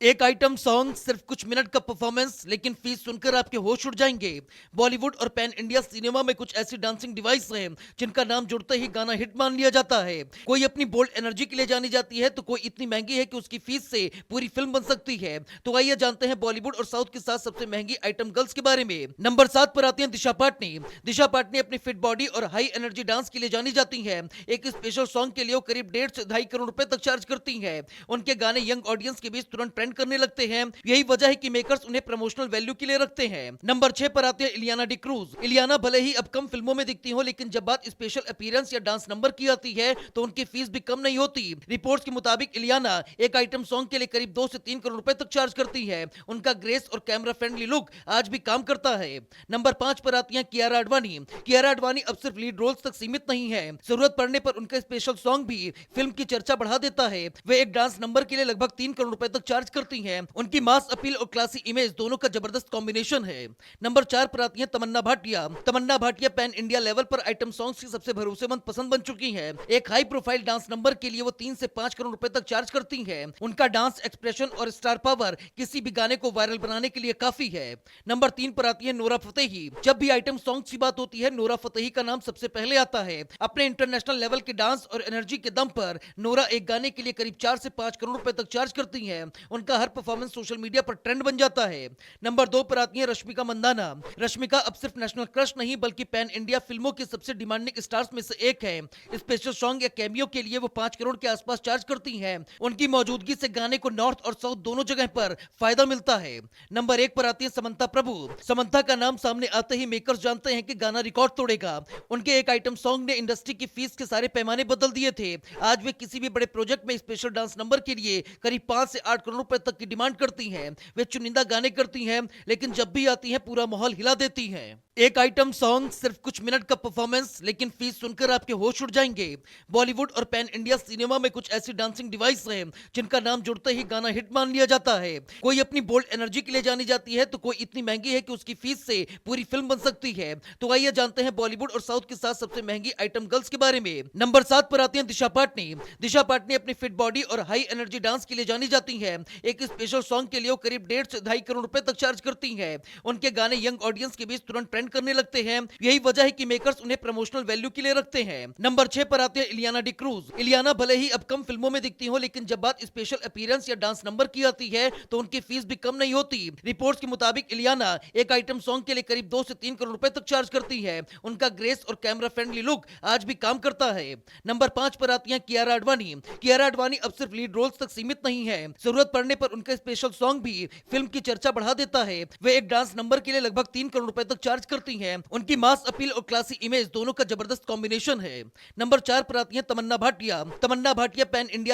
एक item song, सिर्फ कुछ मिनट का परफॉर्मेंस, लेकिन फीस सुनकर आपके होश उड़ जाएंगे। बॉलीवुड और पैन इंडिया सिनेमा में कुछ ऐसी डांसिंग डिवाइस हैं जिनका नाम जुड़ते ही गाना हिट मान लिया जाता है। कोई अपनी बोल्ड एनर्जी के लिए जानी जाती है तो कोई इतनी महंगी है कि उसकी फीस से पूरी फिल्म बन सकती है। तो आइए जानते हैं बॉलीवुड और साउथ के साथ सबसे महंगी आइटम गर्ल्स के बारे में। नंबर 7 पर आती है दिशा पाटनी। दिशा पाटनी अपनी फिट बॉडी और हाई एनर्जी डांस के लिए जानी जाती है। एक स्पेशल सॉन्ग के लिए वो करीब 1.5 से 2.5 करोड़ रुपए तक चार्ज करती है। उनके गाने यंग ऑडियंस के बीच तुरंत ट्रेंड करने लगते हैं। यही वजह है कि मेकर्स उन्हें प्रमोशनल वैल्यू के लिए रखते हैं। नंबर 6 पर आते हैं इलियाना डिक्रूज। इलियाना भले ही अब कम फिल्मों में दिखती हो, लेकिन जब बात स्पेशल अपीयरेंस या डांस नंबर की आती है तो उनकी फीस भी कम नहीं होती। रिपोर्ट्स के मुताबिक इलियाना एक आइटम सॉन्ग के लिए करीब 2 से 3 करोड़ रुपए तक चार्ज करती है। उनका ग्रेस और कैमरा फ्रेंडली लुक आज भी काम करता है। नंबर 5 पर आती है कियारा आडवाणी। कियारा आडवाणी अब सिर्फ लीड रोल्स तक सीमित नहीं है, जरूरत पड़ने पर उनका स्पेशल सॉन्ग भी फिल्म की चर्चा बढ़ा देता है। वे एक डांस नंबर के लिए लगभग 3 करोड़ रुपए तक चार्ज करती हैं। उनकी मास अपील और क्लासी इमेज दोनों का जबरदस्त कॉम्बिनेशन है। नंबर 4 पर आती है तमन्ना भाटिया। तमन्ना भाटिया पैन इंडिया लेवल पर आइटम सॉन्ग्स की सबसे भरोसेमंद पसंद बन चुकी हैं। एक हाई प्रोफाइल डांस नंबर के लिए वो 3 से 5 करोड़ रुपए तक चार्ज करती हैं। उनका डांस एक्सप्रेशन और स्टार पावर किसी भी गाने को वायरल बनाने के लिए काफी है। नंबर 3 पर आती है नोरा फतेही। जब भी आइटम सॉन्ग की बात होती है, नोरा फतेही का नाम सबसे पहले आता है। अपने इंटरनेशनल लेवल के डांस और एनर्जी के दम पर नोरा एक गाने के लिए करीब 4 से 5 करोड़ रुपए तक चार्ज करती हैं। उनका हर परफॉर्मेंस सोशल मीडिया पर ट्रेंड बन जाता है। नंबर 2 पर आती है रश्मिका मंदाना। रश्मिका अब सिर्फ नेशनल क्रश नहीं बल्कि पैन इंडिया फिल्मों की सबसे डिमांडिंग स्टार्स में से एक है। स्पेशल सॉन्ग या कैमियो के लिए वो 5 करोड़ के आसपास चार्ज करती हैं। उनकी मौजूदगी से गाने को नॉर्थ और साउथ दोनों जगह पर फायदा मिलता है। नंबर 1 पर आती है समंता प्रभु। समंता का नाम सामने आते ही मेकर्स जानते हैं कि गाना रिकॉर्ड तोड़ेगा। उनके एक आइटम सॉन्ग ने इंडस्ट्री की फीस के सारे पैमाने बदल दिए थे। आज वे किसी भी बड़े प्रोजेक्ट में स्पेशल डांस नंबर के लिए करीब 5 से 8 करोड़ रुपए तक की डिमांड करती हैं। वे चुनिंदा गाने करती हैं, लेकिन जब भी आती हैं पूरा माहौल हिला देती हैं। एक आइटम सॉन्ग, सिर्फ कुछ मिनट का परफॉर्मेंस, लेकिन फीस सुनकर आपके होश उड़ जाएंगे। बॉलीवुड और पैन इंडिया सिनेमा में कुछ ऐसी डांसिंग डिवाइस हैं जिनका नाम जुड़ते ही गाना हिट मान लिया जाता है। कोई अपनी बोल्ड एनर्जी के लिए जानी जाती है तो कोई इतनी महंगी है कि उसकी फीस से पूरी फिल्म बन सकती है। तो आइए जानते हैं बॉलीवुड और साउथ के साथ सबसे महंगी आइटम गर्ल्स के बारे में। नंबर 7 पर आती है दिशा पाटनी। दिशा पाटनी अपनी फिट बॉडी और हाई एनर्जी डांस के लिए जानी जाती है। एक स्पेशल सॉन्ग के लिए वो करीब 1.5 से 2.5 करोड़ रुपए तक चार्ज करती हैं। उनके गाने यंग ऑडियंस के बीच तुरंत ट्रेंड करने लगते हैं। यही वजह है कि मेकर्स उन्हें प्रमोशनल वैल्यू के लिए रखते हैं। नंबर 6 पर आते हैं इलियाना डिक्रूज। इलियाना भले ही अब कम फिल्मों में दिखती हो, लेकिन जब बात स्पेशल अपीयरेंस या डांस नंबर की आती है तो उनकी फीस भी कम नहीं होती। रिपोर्ट्स के मुताबिक इलियाना एक आइटम सॉन्ग के लिए करीब 2 से 3 करोड़ रुपए तक चार्ज करती है। उनका ग्रेस और कैमरा फ्रेंडली लुक आज भी काम करता है। नंबर 5 पर आती है कियारा आडवाणी। कियारा आडवाणी अब सिर्फ लीड रोल्स तक सीमित नहीं है, जरूरत पड़ने पर उनका स्पेशल सॉन्ग भी फिल्म की चर्चा बढ़ा देता है। वे एक डांस नंबर के लिए लगभग 3 करोड़ रुपए तक चार्ज करती हैं। उनकी मास अपील और क्लासी इमेज दोनों का जबरदस्त कॉम्बिनेशन है। नंबर 4 पर आती है तमन्ना भाटिया। तमन्ना भाटिया पैन इंडिया